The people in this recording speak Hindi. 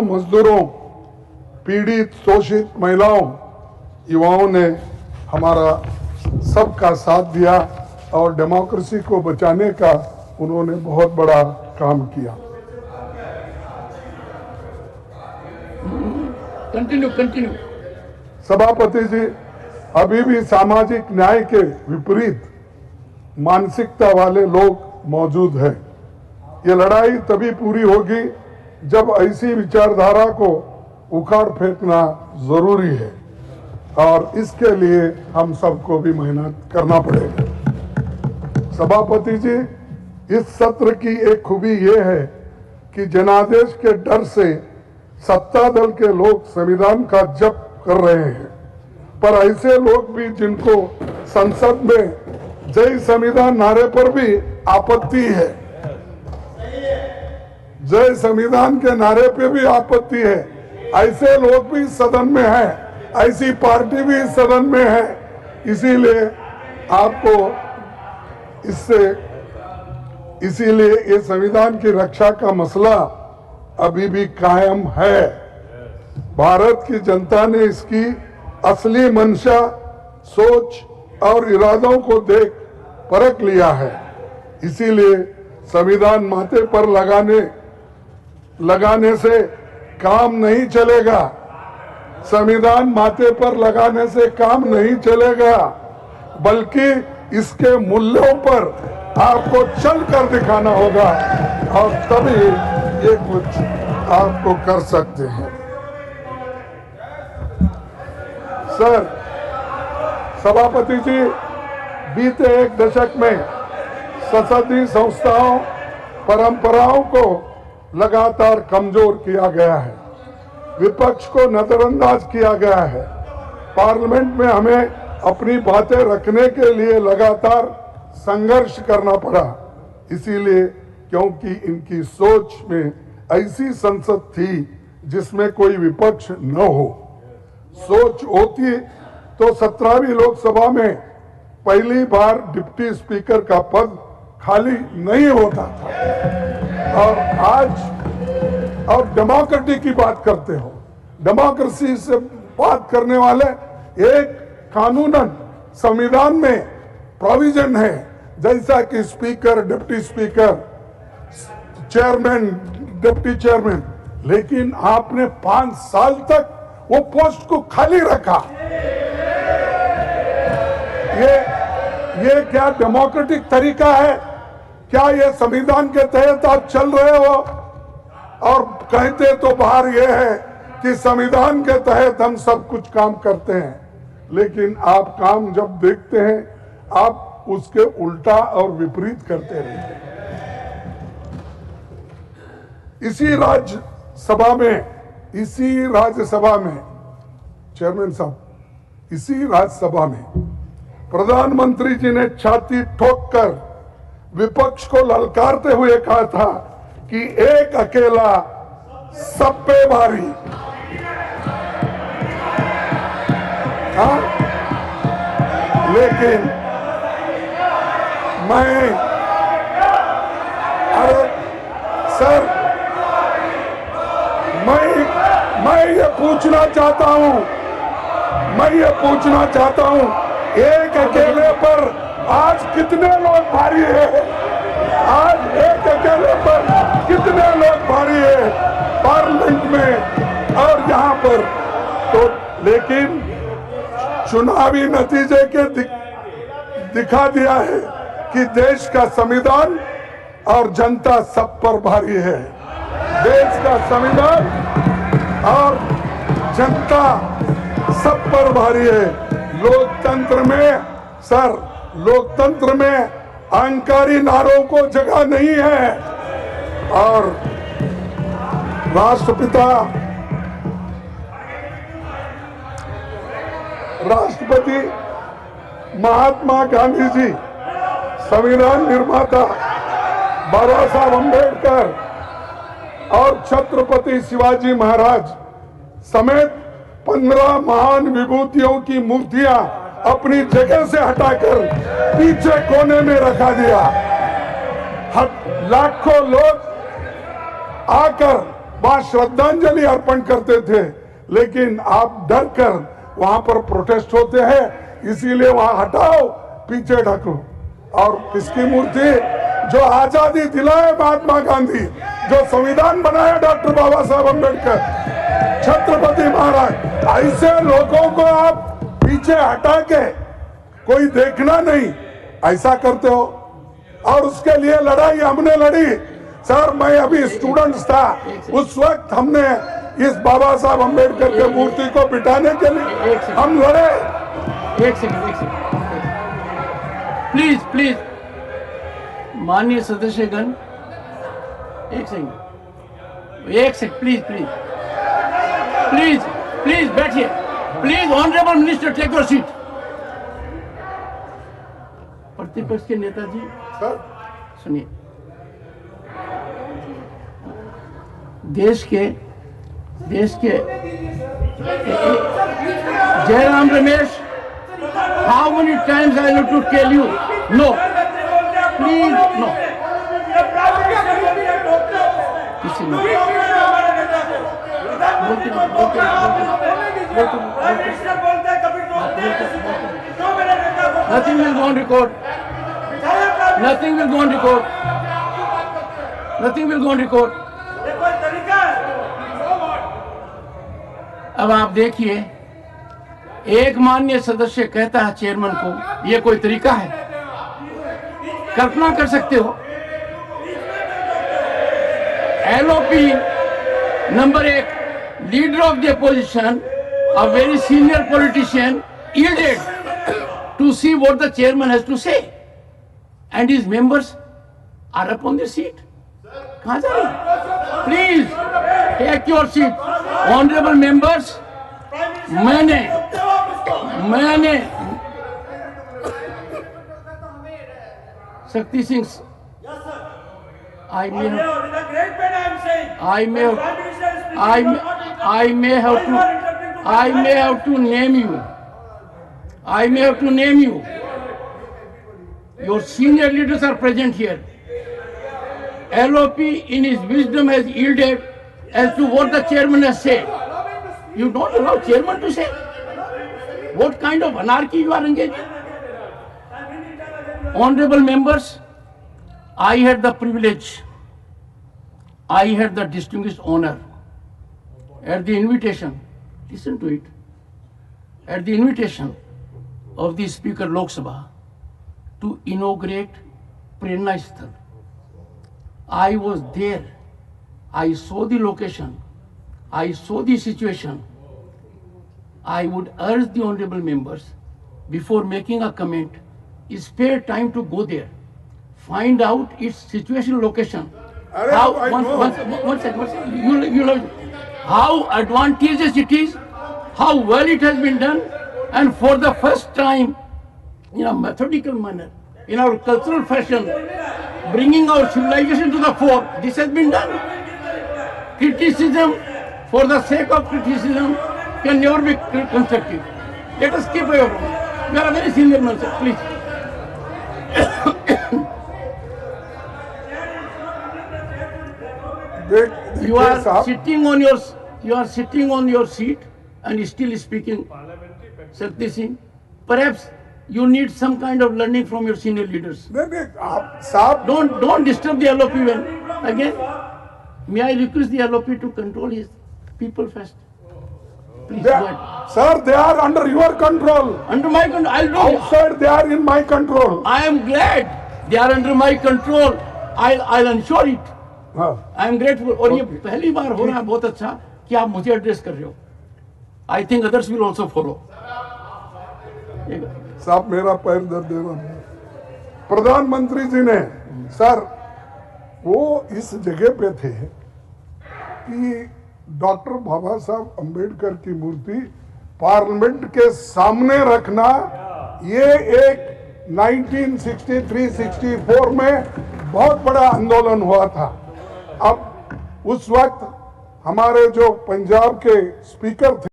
मजदूरों, पीड़ित शोषित महिलाओं, युवाओं ने हमारा सबका साथ दिया और डेमोक्रेसी को बचाने का उन्होंने बहुत बड़ा काम किया। कंटिन्यू। सभापति जी, अभी भी सामाजिक न्याय के विपरीत मानसिकता वाले लोग मौजूद हैं। ये लड़ाई तभी पूरी होगी जब ऐसी विचारधारा को उखाड़ फेंकना जरूरी है और इसके लिए हम सबको भी मेहनत करना पड़ेगा। सभापति जी, इस सत्र की एक खूबी ये है कि जनादेश के डर से सत्ता दल के लोग संविधान का जप कर रहे हैं, पर ऐसे लोग भी जिनको संसद में जय संविधान नारे पर भी आपत्ति है, जय संविधान के नारे पे भी आपत्ति है, ऐसे लोग भी सदन में हैं, ऐसी पार्टी भी सदन में है। इसीलिए आपको इसीलिए ये संविधान की रक्षा का मसला अभी भी कायम है। भारत की जनता ने इसकी असली मंशा, सोच और इरादों को देख परख लिया है। इसीलिए संविधान माथे पर लगाने से काम नहीं चलेगा। संविधान माथे पर लगाने से काम नहीं चलेगा, बल्कि इसके मूल्यों पर आपको चल कर दिखाना होगा और तभी ये कुछ आपको कर सकते हैं। सर, सभापति जी, बीते एक दशक में संसदीय संस्थाओं, परंपराओं को लगातार कमजोर किया गया है, विपक्ष को नजरअंदाज किया गया है। पार्लियामेंट में हमें अपनी बातें रखने के लिए लगातार संघर्ष करना पड़ा, इसीलिए क्योंकि इनकी सोच में ऐसी संसद थी जिसमें कोई विपक्ष न हो। सोच होती तो 17वीं लोकसभा में पहली बार डिप्टी स्पीकर का पद खाली नहीं होता था। और आज और डेमोक्रेसी की बात करते हो, डेमोक्रेसी से बात करने वाले एक कानूनन संविधान में प्रोविजन है, जैसा कि speaker, deputy speaker, chairman, deputy chairman, लेकिन आपने 5 साल तक वो पोस्ट को खाली रखा। ये क्या डेमोक्रेटिक तरीका है? क्या ये संविधान के तहत आप चल रहे हो? और कहते तो बाहर ये है कि संविधान के तहत हम सब कुछ काम करते हैं, लेकिन आप काम जब देखते हैं आप उसके उल्टा और विपरीत करते रहते हैं। इसी राज्यसभा में चेयरमैन साहब, इसी राज्यसभा में प्रधानमंत्री जी ने छाती ठोककर विपक्ष को ललकारते हुए कहा था कि एक अकेला सब पे भारी। हाँ, लेकिन अरे सर, मैं ये पूछना चाहता हूं, एक अकेले पर आज कितने लोग भारी है? आज एक अकेले पर कितने लोग भारी है पार्लियामेंट में और यहाँ पर? तो लेकिन चुनावी नतीजे के दिखा दिया है कि देश का संविधान और जनता सब पर भारी है। देश का संविधान और जनता सब पर भारी है। लोकतंत्र में अहंकारी नारों को जगह नहीं है। और राष्ट्रपति महात्मा गांधी जी, संविधान निर्माता बाबा साहब अम्बेडकर और छत्रपति शिवाजी महाराज समेत 15 महान विभूतियों की मूर्तियां अपनी जगह से हटाकर पीछे कोने में रखा दिया। लाखों लोग आकर वहां श्रद्धांजलि अर्पण करते थे, लेकिन आप डर कर वहां पर प्रोटेस्ट होते हैं, इसीलिए वहां हटाओ, पीछे ढको। और इसकी मूर्ति जो आजादी दिलाए महात्मा गांधी, जो संविधान बनाया डॉक्टर बाबा साहब अम्बेडकर, छत्रपति महाराज, ऐसे लोगों को आप पीछे हटा के कोई देखना नहीं, ऐसा करते हो। और उसके लिए लड़ाई हमने लड़ी सर, मैं अभी स्टूडेंट्स था, उस वक्त हमने इस बाबा साहब अम्बेडकर के मूर्ति को बिठाने के लिए हम लड़े। एक सेकंड प्लीज प्लीज, माननीय सदस्यगण, एक second please please please please बैठिए। Please honourable minister take your seat. प्रतिपक्ष के नेताजी सुनिए, देश के Jairam Ramesh, how many times I have to tell you, no please no, किसी ने nothing will go on record, nothing will go on record, nothing will go on record। अब आप देखिए, एक माननीय सदस्य कहता है चेयरमैन को, यह कोई तरीका है? कल्पना कर सकते हो, LOP number 1, leader of the opposition, a very senior politician, yielded to see what the chairman has to say, and his members are up on the seat. कहाँ जा रहे? Please take your seat, honorable members। मैंने Shakti Singh, I may have to name you. Your senior leaders are present here. LOP in his wisdom has yielded as to what the chairman has said. You don't allow chairman to say? What kind of anarchy you are engaged in? Honorable members, I had the privilege, I had the distinguished honor, at the invitation, listen to it, at the invitation of the Speaker Lok Sabha to inaugurate Prerna Sthal. I was there, I saw the location, I saw the situation. I would urge the honorable members, before making a comment, spare time to go there, find out its situation, location. One second. How advantageous it is, how well it has been done, and for the first time, in a methodical manner, in our cultural fashion, bringing our civilization to the fore, this has been done. Criticism for the sake of criticism can never be constructive. Let us keep away from it. You are a very senior man, sir. Please. You are sitting on your seat and still speaking, Shakti Singh. Perhaps you need some kind of learning from your senior leaders. Don't disturb the LOP again. May I request the LOP to control his people first? Please go ahead. Sir, they are under your control. Under my control. I'll do it. Outside, they are in my control. I am glad they are under my control. I'll ensure it. I am grateful. और ये पहली बार हो रहा है, बहुत अच्छा कि आप मुझे एड्रेस कर रहे हो। I think others will also follow. साहब मेरा पैर दर्द दे रहा है। प्रधानमंत्री जी ने सर वो इस जगह पे थे कि डॉक्टर बाबा साहब अंबेडकर की मूर्ति पार्लियामेंट के सामने रखना, ये एक 1963-64 में बहुत बड़ा आंदोलन हुआ था। अब उस वक्त हमारे जो पंजाब के स्पीकर थे